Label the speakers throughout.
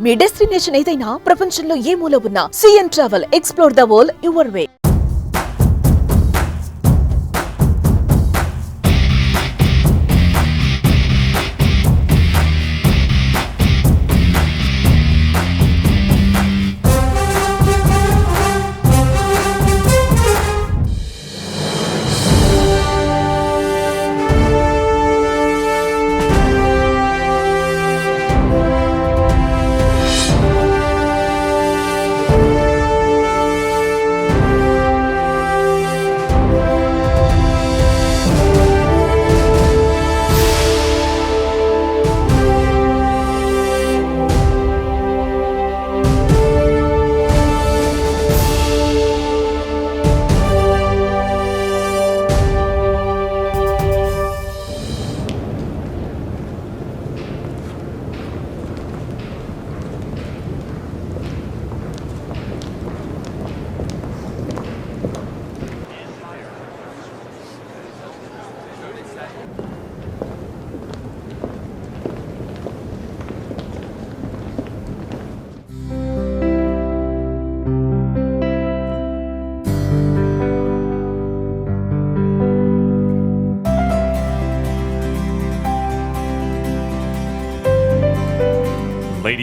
Speaker 1: మీ destination ఏదైనా ప్రపంచంలో ఏ మూల ఉన్నా CN travel explore the world your way.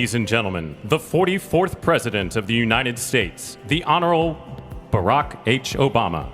Speaker 2: Ladies and gentlemen, the 44th President of the United States, the Honorable Barack H. Obama.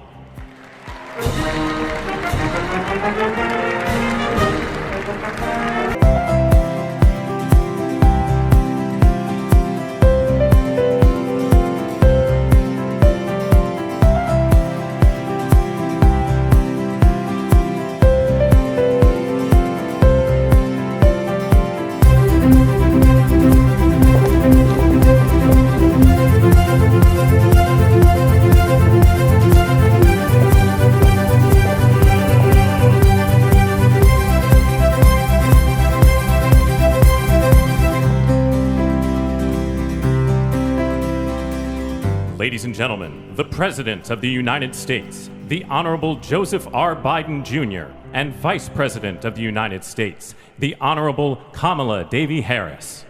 Speaker 2: Ladies and gentlemen, the President of the United States, the Honorable Joseph R. Biden Jr., and Vice President of the United States, the Honorable Kamala Devi Harris.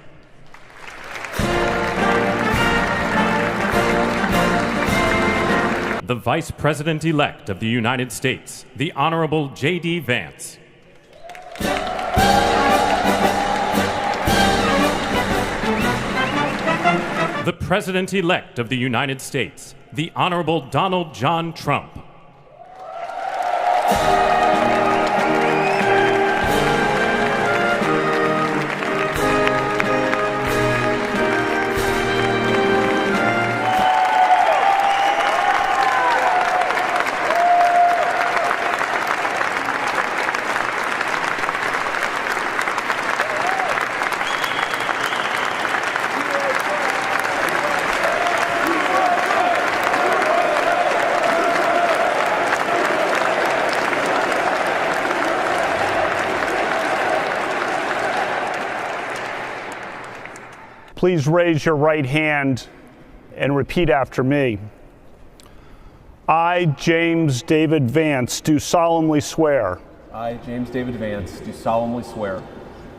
Speaker 2: The Vice President-elect of the United States, the Honorable J.D. Vance. The President-elect of the United States, the Honorable Donald John Trump.
Speaker 3: Please raise your right hand and repeat after me. I, James David Vance, do solemnly swear
Speaker 4: I, James David Vance, do solemnly swear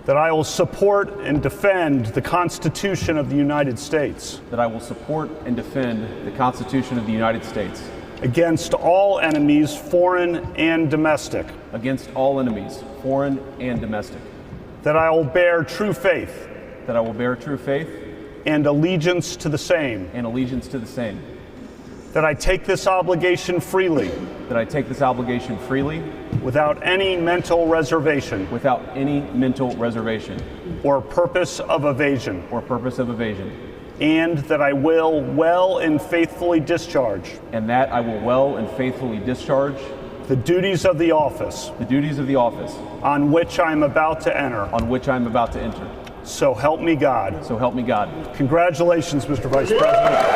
Speaker 3: that I will support and defend the Constitution of the United States
Speaker 4: that I will support and defend the Constitution of the United States
Speaker 3: against all enemies, foreign and domestic,
Speaker 4: against all enemies, foreign and domestic,
Speaker 3: that I will bear true faith
Speaker 4: that I will bear true faith
Speaker 3: and allegiance to the same, that I take this obligation freely without any mental reservation or purpose of evasion, and that I will well and faithfully discharge the duties of the office on which I am about to enter. So help me God. Congratulations, Mr. Vice President.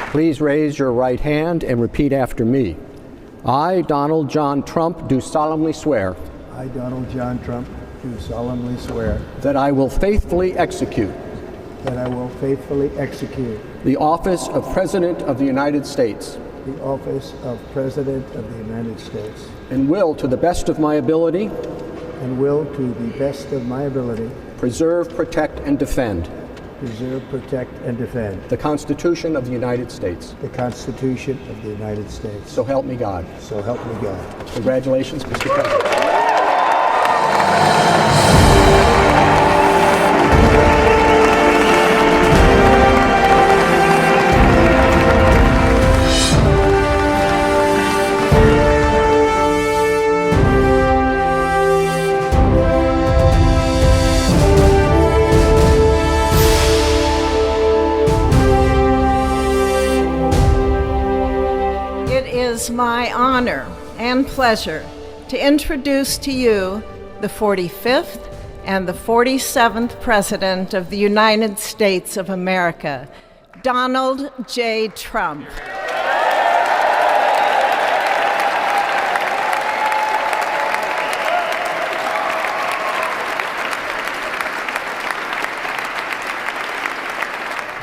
Speaker 5: Please raise your right hand and repeat after me. I, Donald John Trump, do solemnly swear.
Speaker 6: I, Donald John Trump, do solemnly swear
Speaker 5: that I will faithfully execute
Speaker 6: that I will faithfully execute
Speaker 5: the office of President of the United States
Speaker 6: the office of President of the United States
Speaker 5: and will, to the best of my ability, preserve, protect, and defend the Constitution of the United States.
Speaker 6: The Constitution of the United States.
Speaker 5: So help me God.
Speaker 6: So help me God.
Speaker 5: Congratulations, Mr. President.
Speaker 7: It is my honor and pleasure to introduce to you the 45th and the 47th President of the United States of America, Donald J. Trump.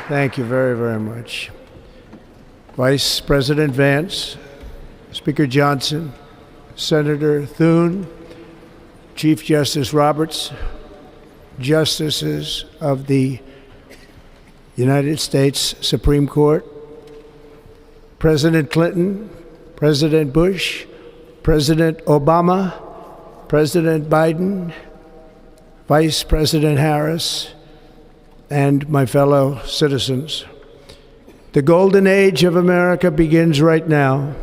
Speaker 6: Thank you very, very much. Vice President Vance, Speaker Johnson, Senator Thune, Chief Justice Roberts, Justices of the United States Supreme Court, President Clinton, President Bush, President Obama, President Biden, Vice President Harris, and my fellow citizens. The golden age of America begins right now.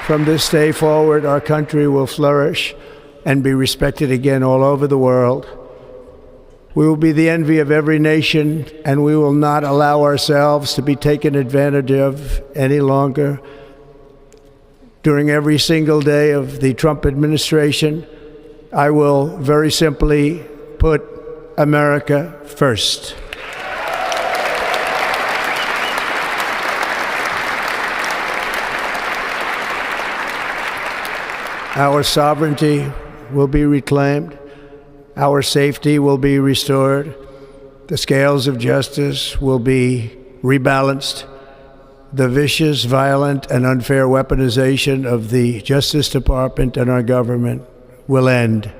Speaker 6: From this day forward, our country will flourish and be respected again all over the world. We will be the envy of every nation, and we will not allow ourselves to be taken advantage of any longer. During every single day of the Trump administration, I will very simply put America first. Our sovereignty will be reclaimed. Our safety will be restored. The scales of justice will be rebalanced. The vicious, violent, and unfair weaponization of the Justice Department and our government will end.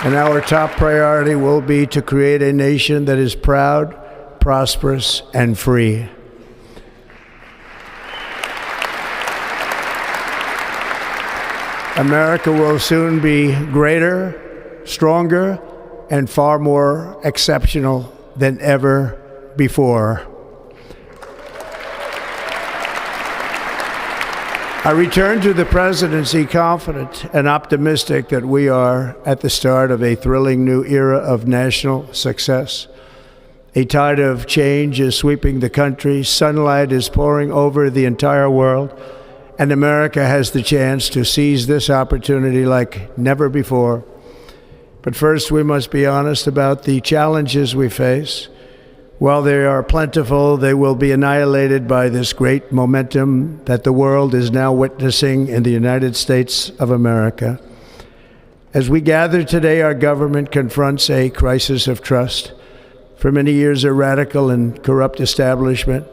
Speaker 6: And our top priority will be to create a nation that is proud, prosperous, and free. America will soon be greater, stronger, and far more exceptional than ever before. I return to the presidency confident and optimistic that we are at the start of a thrilling new era of national success. A tide of change is sweeping the country, sunlight is pouring over the entire world, and America has the chance to seize this opportunity like never before. But first, we must be honest about the challenges we face. While they are plentiful, they will be annihilated by this great momentum that the world is now witnessing in the United States of America. As we gather today, our government confronts a crisis of trust. For many years, a radical and corrupt establishment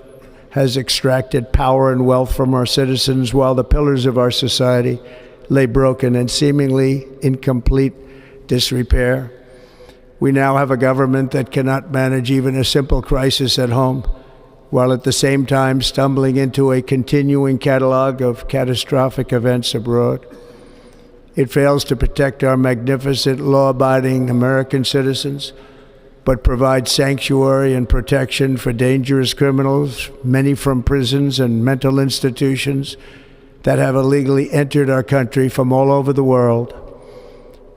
Speaker 6: has extracted power and wealth from our citizens while the pillars of our society lay broken and seemingly in complete disrepair. We now have a government that cannot manage even a simple crisis at home, while at the same time stumbling into a continuing catalog of catastrophic events abroad. It fails to protect our magnificent, law-abiding American citizens, but provides sanctuary and protection for dangerous criminals, many from prisons and mental institutions that have illegally entered our country from all over the world.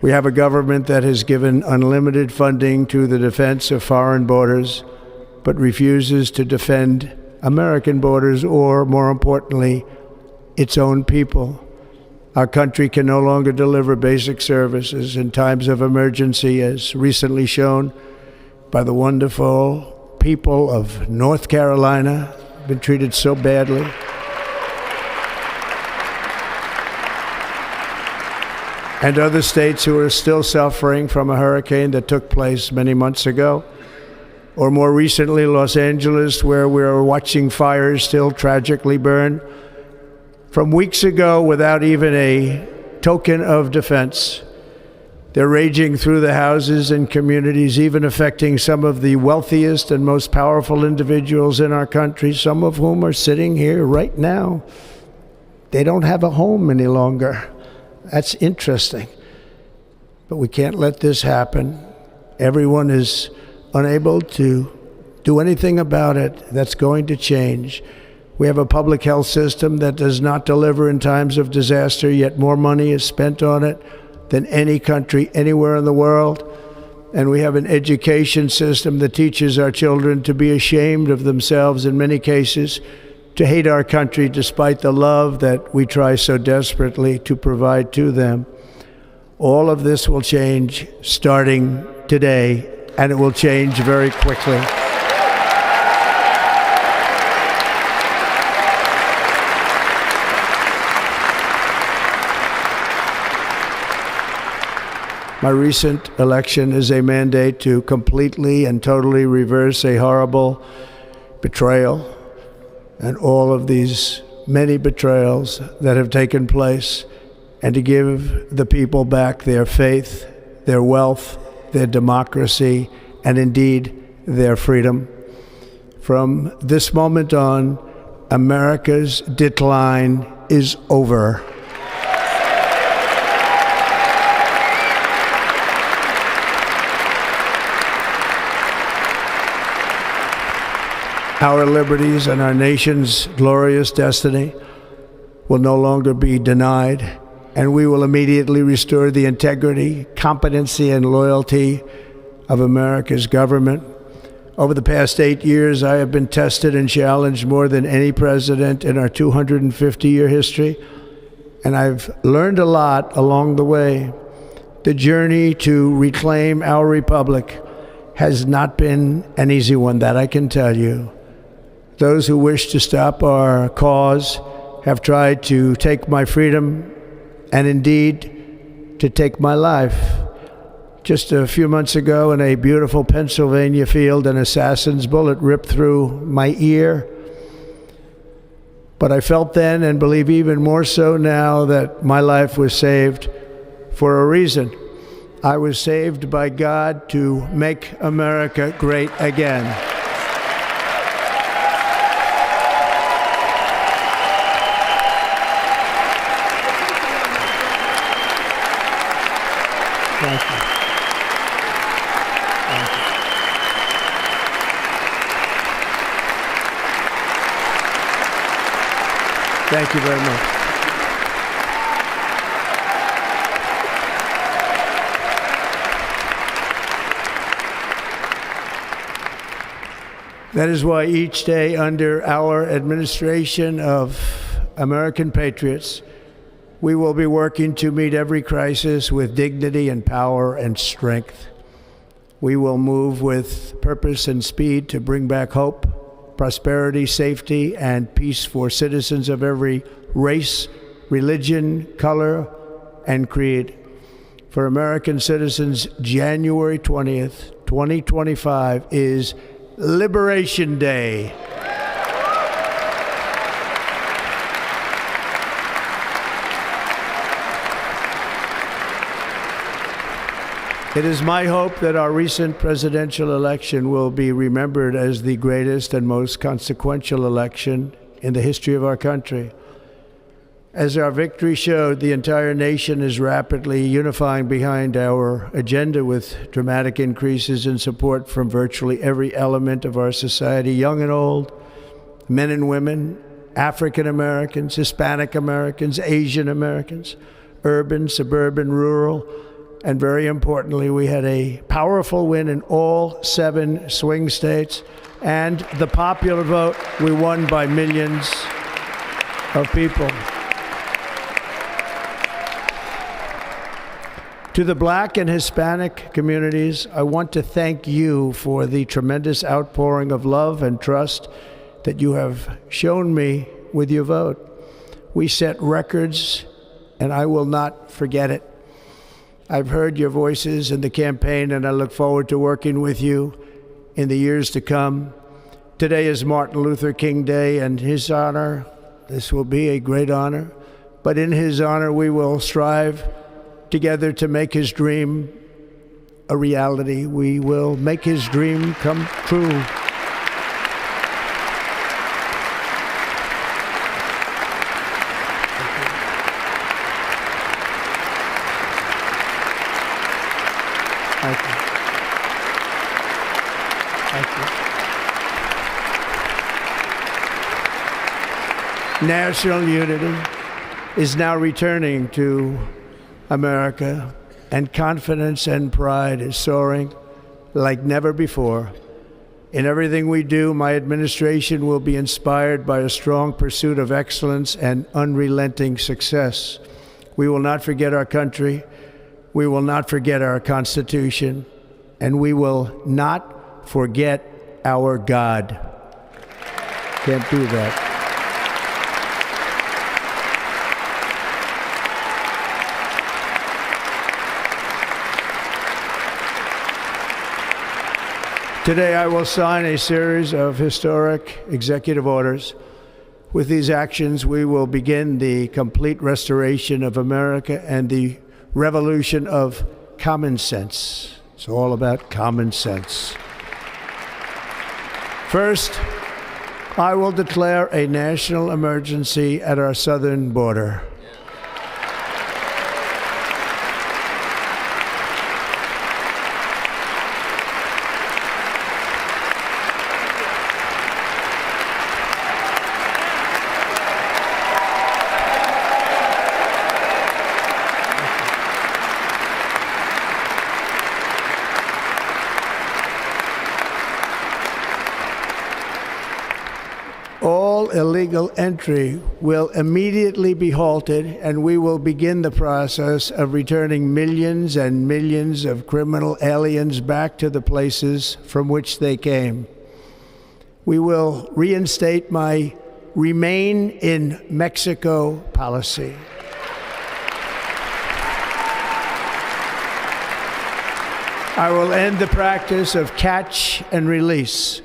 Speaker 6: We have a government that has given unlimited funding to the defense of foreign borders, but refuses to defend American borders or, more importantly, its own people. Our country can no longer deliver basic services in times of emergency, as recently shown by the wonderful people of North Carolina, been treated so badly. And other states who are still suffering from a hurricane that took place many months ago. Or more recently, Los Angeles, where we're watching fires still tragically burn. From weeks ago, without even a token of defense, they're raging through the houses and communities, even affecting some of the wealthiest and most powerful individuals in our country, some of whom are sitting here right now. They don't have a home any longer. That's interesting. But we can't let this happen. Everyone is unable to do anything about it. That's going to change. We have a public health system that does not deliver in times of disaster, yet more money is spent on it than any country anywhere in the world. And we have an education system that teaches our children to be ashamed of themselves in many cases, to hate our country despite the love that we try so desperately to provide to them. All of this will change starting today, and it will change very quickly. My recent election is a mandate to completely and totally reverse a horrible betrayal and all of these many betrayals that have taken place, and to give the people back their faith, their wealth, their democracy, and indeed their freedom. From this moment on, America's decline is over. Our liberties and our nation's glorious destiny will no longer be denied, and we will immediately restore the integrity, competency, and loyalty of America's government. Over the past 8 years, I have been tested and challenged more than any president in our 250-year history, and I've learned a lot along the way. The journey to reclaim our republic has not been an easy one, that I can tell you. Those who wish to stop our cause have tried to take my freedom and indeed to take my life. Just a few months ago in a beautiful Pennsylvania field, an assassin's bullet ripped through my ear. But I felt then, and believe even more so now, that my life was saved for a reason. I was saved by God to make America great again. Thank you. Thank you. Thank you very much. That is why each day under our administration of American patriots, we will be working to meet every crisis with dignity and power and strength. We will move with purpose and speed to bring back hope, prosperity, safety, and peace for citizens of every race, religion, color, and creed. For American citizens, January 20th, 2025 is Liberation Day. It is my hope that our recent presidential election will be remembered as the greatest and most consequential election in the history of our country. As our victory showed, the entire nation is rapidly unifying behind our agenda with dramatic increases in support from virtually every element of our society, young and old, men and women, African Americans, Hispanic Americans, Asian Americans, urban, suburban, rural. And very importantly, we had a powerful win in all 7 swing states. And the popular vote, we won by millions of people. To the Black and Hispanic communities, I want to thank you for the tremendous outpouring of love and trust that you have shown me with your vote. We set records, and I will not forget it. I've heard your voices in the campaign, and I look forward to working with you in the years to come. Today is Martin Luther King Day, and his honor, this will be a great honor, but in his honor we will strive together to make his dream a reality. We will make his dream come true. Thank you. Thank you. National unity is now returning to America, and confidence and pride is soaring like never before. In everything we do, my administration will be inspired by a strong pursuit of excellence and unrelenting success. We will not forget our country, we will not forget our Constitution, and we will not forget our God. Can't do that. Today, I will sign a series of historic executive orders. With these actions, we will begin the complete restoration of America and the revolution of common sense. It's all about common sense. First, I will declare a national emergency at our southern border. All illegal entry will immediately be halted, and we will begin the process of returning millions and millions of criminal aliens back to the places from which they came. We will reinstate my Remain in Mexico policy. I will end the practice of catch and release.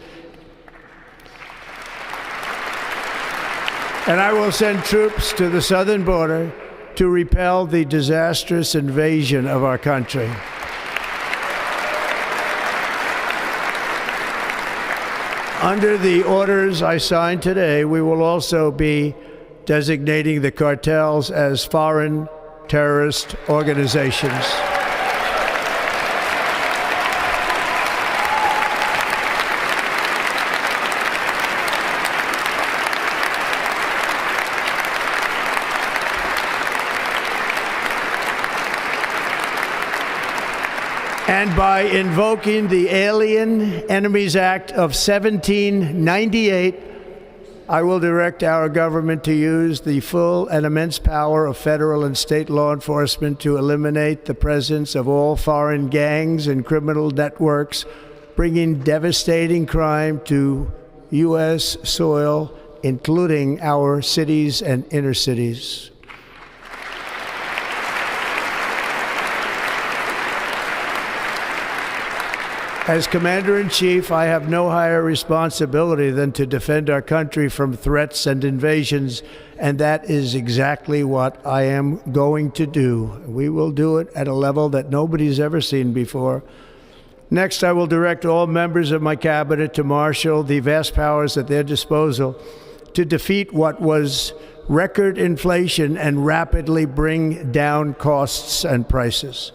Speaker 6: And I will send troops to the southern border to repel the disastrous invasion of our country. Under the orders I signed today, we will also be designating the cartels as foreign terrorist organizations. And by invoking the Alien Enemies Act of 1798, I will direct our government to use the full and immense power of federal and state law enforcement to eliminate the presence of all foreign gangs and criminal networks, bringing devastating crime to U.S. soil, including our cities and inner cities. As Commander-in-Chief, I have no higher responsibility than to defend our country from threats and invasions, and that is exactly what I am going to do. We will do it at a level that nobody's ever seen before. Next, I will direct all members of my cabinet to marshal the vast powers at their disposal to defeat what was record inflation and rapidly bring down costs and prices.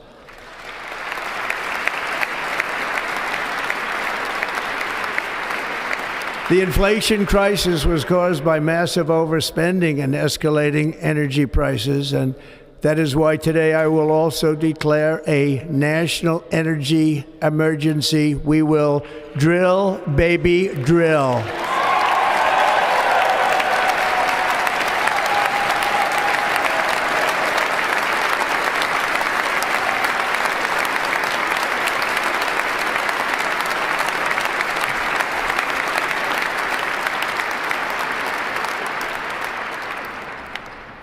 Speaker 6: The inflation crisis was caused by massive overspending and escalating energy prices, and that is why today I will also declare a national energy emergency. We will drill, baby, drill.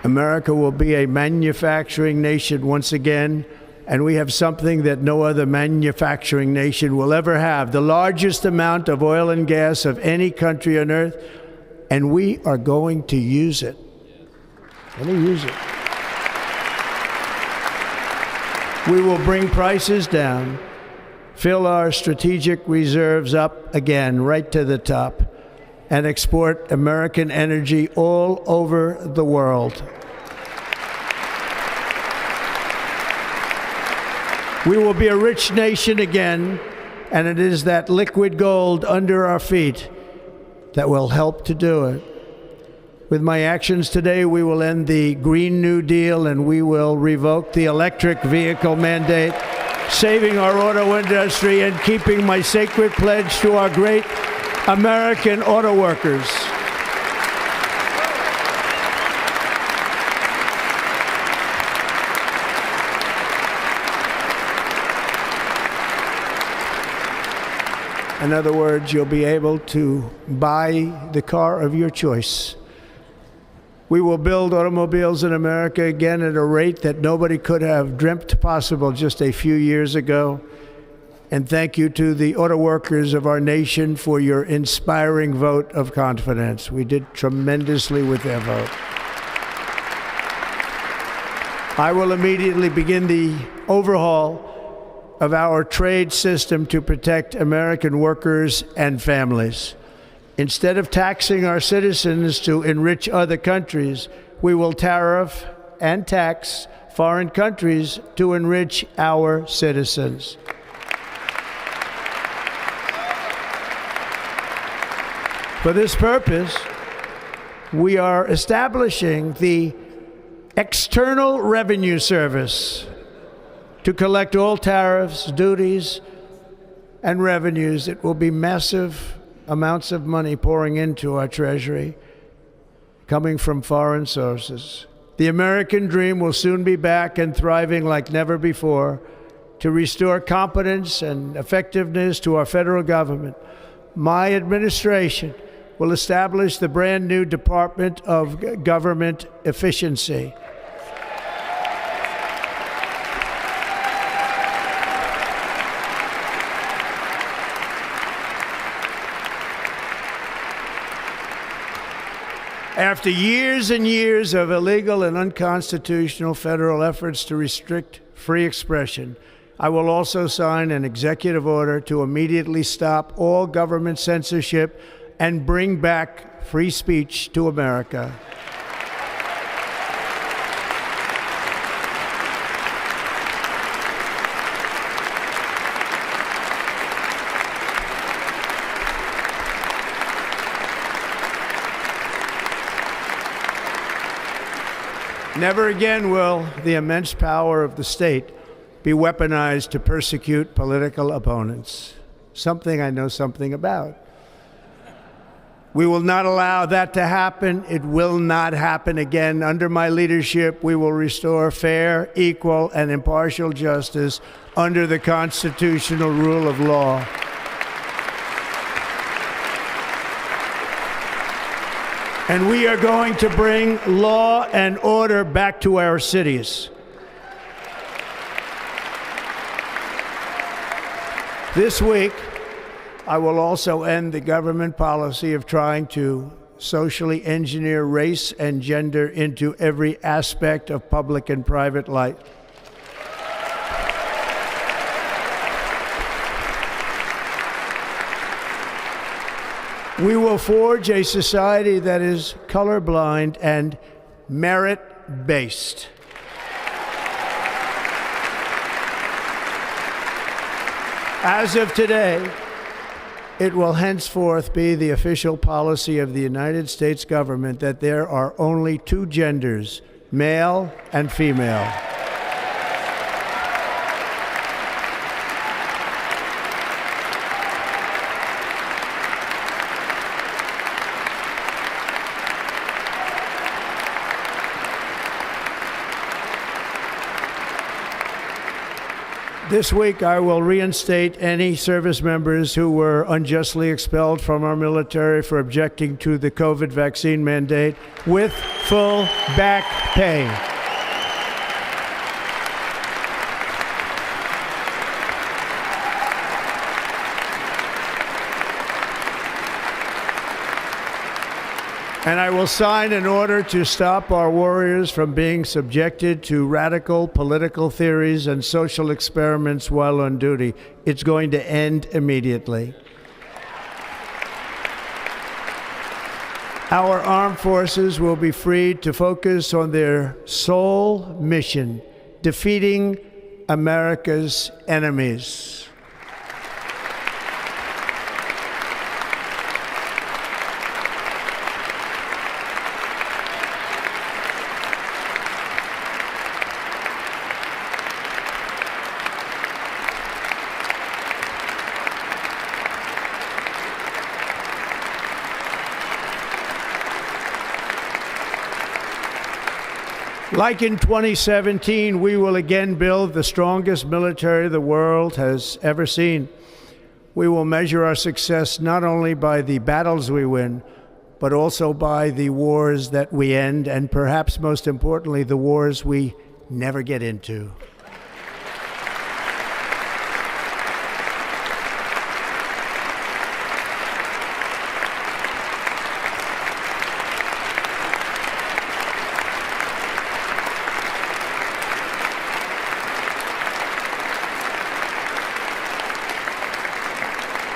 Speaker 6: America will be a manufacturing nation once again, and we have something that no other manufacturing nation will ever have, the largest amount of oil and gas of any country on earth, and we are going to use it. Let me use it. We will bring prices down, fill our strategic reserves up again, right to the top, and export American energy all over the world. We will be a rich nation again, and it is that liquid gold under our feet that will help to do it. With my actions today, we will end the Green New Deal and we will revoke the electric vehicle mandate, saving our auto industry and keeping my sacred pledge to our great American auto workers. In other words, you'll be able to buy the car of your choice. We will build automobiles in America again at a rate that nobody could have dreamt possible just a few years ago. And thank you to the auto workers of our nation for your inspiring vote of confidence. We did tremendously with their vote. I will immediately begin the overhaul of our trade system to protect American workers and families. Instead of taxing our citizens to enrich other countries, we will tariff and tax foreign countries to enrich our citizens. For this purpose, we are establishing the External Revenue Service to collect all tariffs, duties, and revenues. It will be massive amounts of money pouring into our treasury, coming from foreign sources. The American dream will soon be back and thriving like never before to restore competence and effectiveness to our federal government. My administration will establish the brand new Department of Government Efficiency. After years and years of illegal and unconstitutional federal efforts to restrict free expression, I will also sign an executive order to immediately stop all government censorship and bring back free speech to America. Never again will the immense power of the state be weaponized to persecute political opponents, something I know something about. We will not allow that to happen. It will not happen again. Under my leadership, we will restore fair, equal, and impartial justice under the constitutional rule of law. And we are going to bring law and order back to our cities. This week, I will also end the government policy of trying to socially engineer race and gender into every aspect of public and private life. We will forge a society that is colorblind and merit-based. As of today, it will henceforth be the official policy of the United States government that there are only two genders, male and female. This week, I will reinstate any service members who were unjustly expelled from our military for objecting to the COVID vaccine mandate with full back pay. And I will sign an order to stop our warriors from being subjected to radical political theories and social experiments while on duty. It's going to end immediately. Our armed forces will be freed to focus on their sole mission, defeating America's enemies. Like in 2017, we will again build the strongest military the world has ever seen. We will measure our success not only by the battles we win, but also by the wars that we end, and perhaps most importantly, the wars we never get into.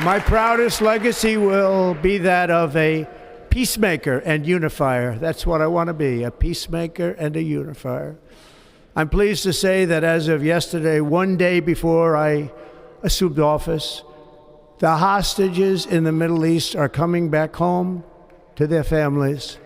Speaker 6: My proudest legacy will be that of a peacemaker and unifier. That's what I want to be, a peacemaker and a unifier. I'm pleased to say that as of yesterday, one day before I assumed office, the hostages in the Middle East are coming back home to their families.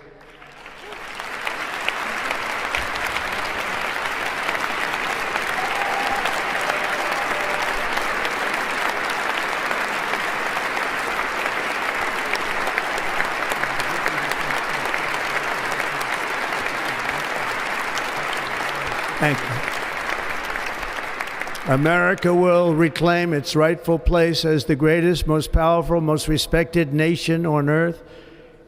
Speaker 6: Thank you. America will reclaim its rightful place as the greatest, most powerful, most respected nation on earth,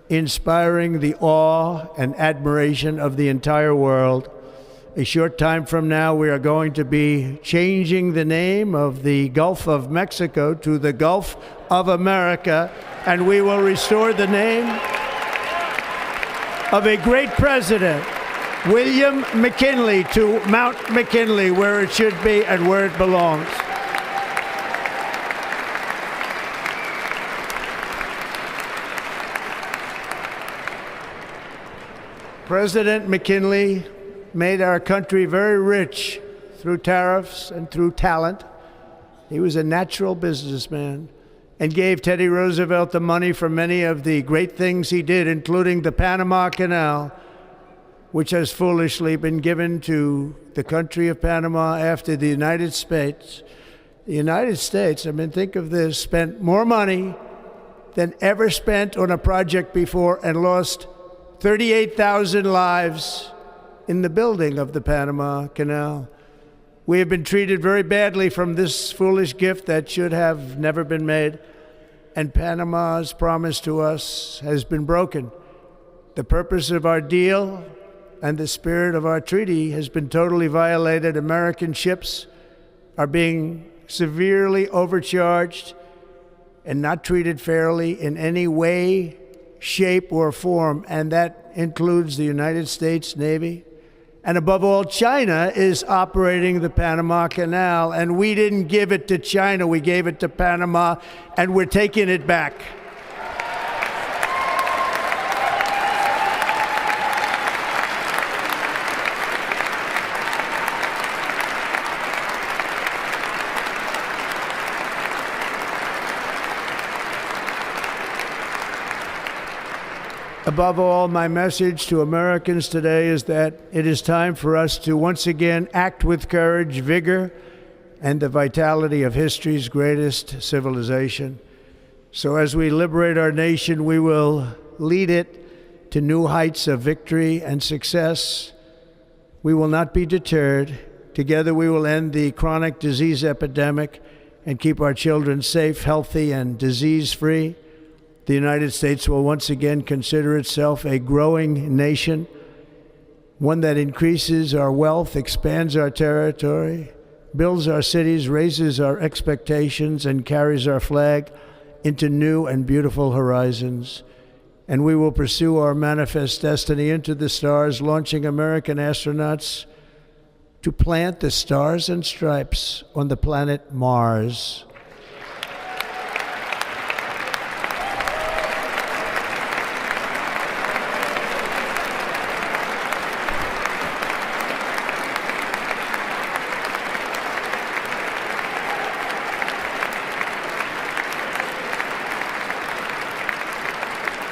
Speaker 6: inspiring the awe and admiration of the entire world. A short time from now, we are going to be changing the name of the Gulf of Mexico to the Gulf of America, and we will restore the name of a great president, William McKinley, to Mount McKinley, where it should be and where it belongs. President McKinley made our country very rich through tariffs and through talent. He was a natural businessman and gave Teddy Roosevelt the money for many of the great things he did, including the Panama Canal, which has foolishly been given to the country of Panama after the United States. The United States, I mean, think of this, spent more money than ever spent on a project before and lost 38,000 lives in the building of the Panama Canal. We have been treated very badly from this foolish gift that should have never been made, and Panama's promise to us has been broken. The purpose of our deal and the spirit of our treaty has been totally violated. American ships are being severely overcharged and not treated fairly in any way, shape, or form, and that includes the United States Navy. And above all, China is operating the Panama Canal, and we didn't give it to China, we gave it to Panama, and we're taking it back. Above all, my message to Americans today is that it is time for us to once again act with courage, vigor, and the vitality of history's greatest civilization. So as we liberate our nation, we will lead it to new heights of victory and success. We will not be deterred. Together we will end the chronic disease epidemic and keep our children safe, healthy, and disease-free. The United States will once again consider itself a growing nation, one that increases our wealth, expands our territory, builds our cities, raises our expectations, and carries our flag into new and beautiful horizons. And we will pursue our manifest destiny into the stars, launching American astronauts to plant the stars and stripes on the planet Mars.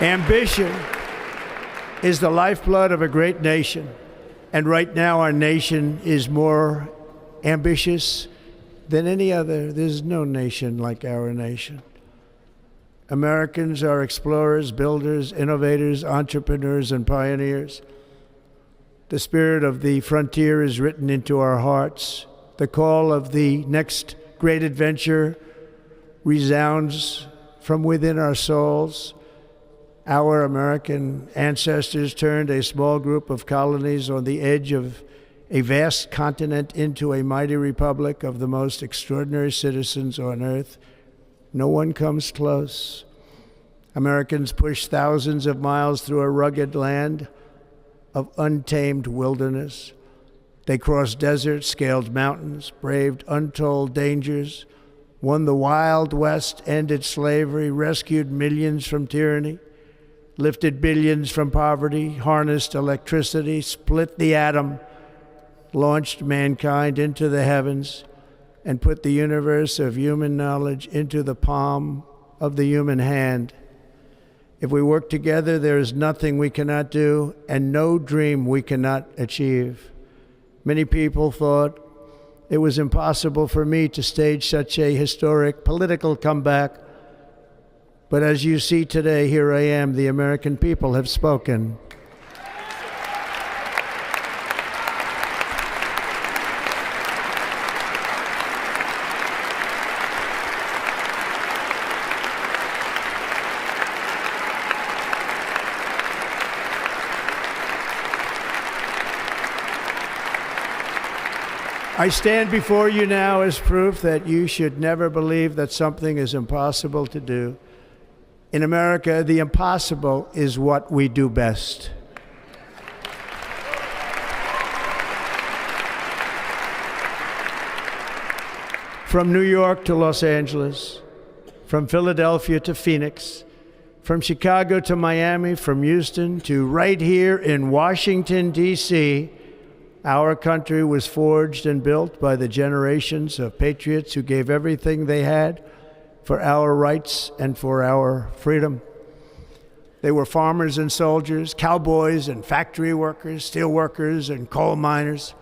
Speaker 6: Ambition is the lifeblood of a great nation, and right now our nation is more ambitious than any other. There's no nation like our nation. Americans are explorers, builders, innovators, entrepreneurs, and pioneers. The spirit of the frontier is written into our hearts. The call of the next great adventure resounds from within our souls. Our American ancestors turned a small group of colonies on the edge of a vast continent into a mighty republic of the most extraordinary citizens on earth. No one comes close. Americans pushed thousands of miles through a rugged land of untamed wilderness. They crossed deserts, scaled mountains, braved untold dangers, won the Wild West, ended slavery, rescued millions from tyranny, lifted billions from poverty, harnessed electricity, split the atom, launched mankind into the heavens, and put the universe of human knowledge into the palm of the human hand. If we work together, there is nothing we cannot do and no dream we cannot achieve. Many people thought it was impossible for me to stage such a historic political comeback. But as you see today, here I am. The American people have spoken. I stand before you now as proof that you should never believe that something is impossible to do. In America, the impossible is what we do best. From New York to Los Angeles, from Philadelphia to Phoenix, from Chicago to Miami, from Houston to right here in Washington, D.C., our country was forged and built by the generations of patriots who gave everything they had for our rights and for our freedom. They were farmers and soldiers, cowboys and factory workers, steel workers and coal miners,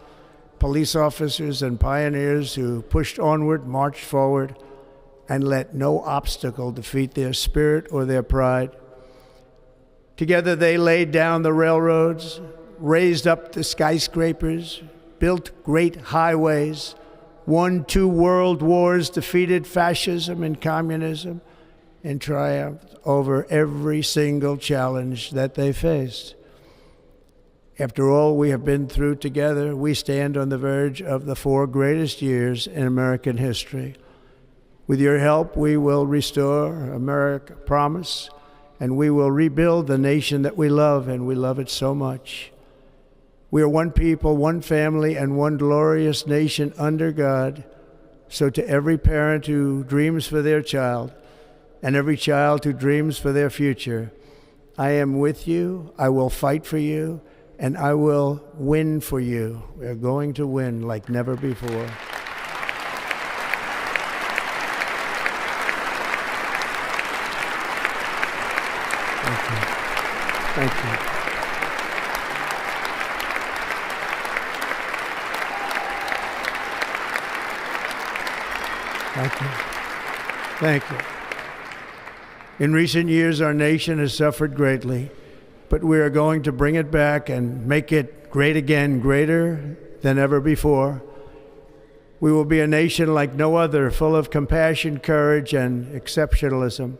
Speaker 6: police officers and pioneers who pushed onward, marched forward, and let no obstacle defeat their spirit or their pride. Together they laid down the railroads, raised up the skyscrapers, built great highways, won 2 world wars, defeated fascism and communism, and triumphed over every single challenge that they faced. After all we have been through together, we stand on the verge of the 4 greatest years in American history. With your help, we will restore America, promise, and we will rebuild the nation that we love, and we love it so much. We are one people, one family, and one glorious nation under God. So to every parent who dreams for their child, and every child who dreams for their future, I am with you, I will fight for you, and I will win for you. We are going to win like never before. Thank you. Thank you. Thank you. Thank you. In recent years, our nation has suffered greatly, but we are going to bring it back and make it great again, greater than ever before. We will be a nation like no other, full of compassion, courage, and exceptionalism.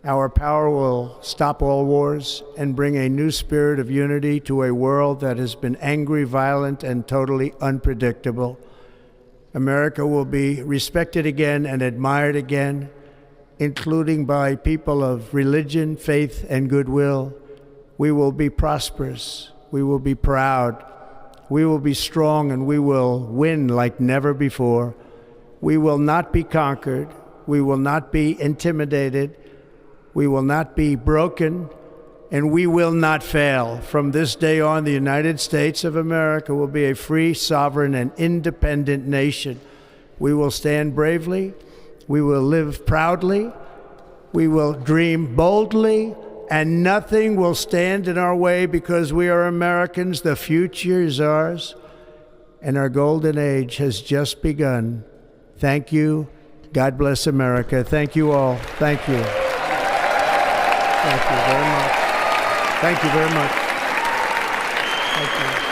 Speaker 6: Our power will stop all wars and bring a new spirit of unity to a world that has been angry, violent, and totally unpredictable. America will be respected again and admired again, including by people of religion, faith, and goodwill. We will be prosperous. We will be proud. We will be strong, and we will win like never before. We will not be conquered. We will not be intimidated. We will not be broken, and we will not fail. From this day on, the United States of America will be a free, sovereign, and independent nation. We will stand bravely. We will live proudly. We will dream boldly, and nothing will stand in our way because we are Americans. The future is ours, and our golden age has just begun. Thank you. God bless America. Thank you all. Thank you. Thank you very much. Thank you very much. Thank you.